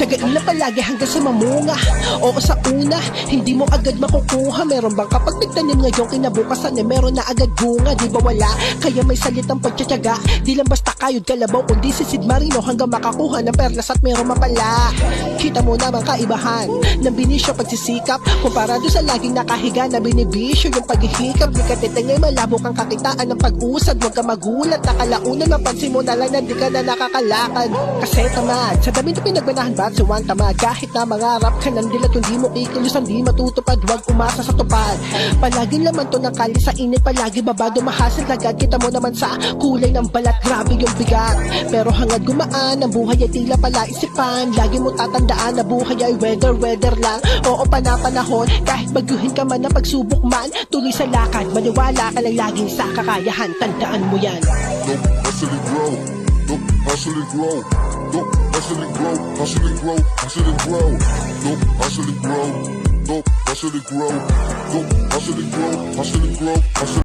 Tiyagain lang palagi hanggang sa mamunga. Oo, sa una, hindi mo agad makukuha. Meron bang kapag nagtanim ngayong kinabukasan meron na agad bunga? Di ba wala? Kaya may salitang pagtsatsaga. Di lang basta kayod kalabaw, kundi sisid marino hanggang makakuha ng perlas at meron mapala. Kita mo naman kaibahan ng binisyo pagsisikap kumpara doon sa laging nakahiga na binibisyo yung paghihikap. Di ka titengay, malabo kang kakitaan ng pag-usad. Huwag ka magulat, nakalaunan mapansin mo na lang na di ka na nakakalakad. Kasi tamad, sa dami na pinagbanahan ba't suwan tamad? Kahit na mangarap ka ng dilat, hindi mo kikilos, hindi matutupad. Huwag umasa sa tupad. Palaging laman to ng kali sa init, palagi babado mahasil agad. Kita mo naman sa kulay ng balat, grabe yung bigat. Pero hangad gumaan, ang buhay ay tila palaisipan. Lagi mo tatandaan na buhay ay weather lang. Oo, panapanahon, kahit bagyuhin ka man na pagsubok man, tuloy sa lakad, maniwala ka lang laging sa kakayahan. Tandaan mo yan. Don't hustle and grow. Don't hustle and grow. Don't hustle and grow. Hustle and grow. Hustle and grow. Don't hustle and grow. Don't hustle and grow. Don't hustle and grow. Hustle and grow. Hustle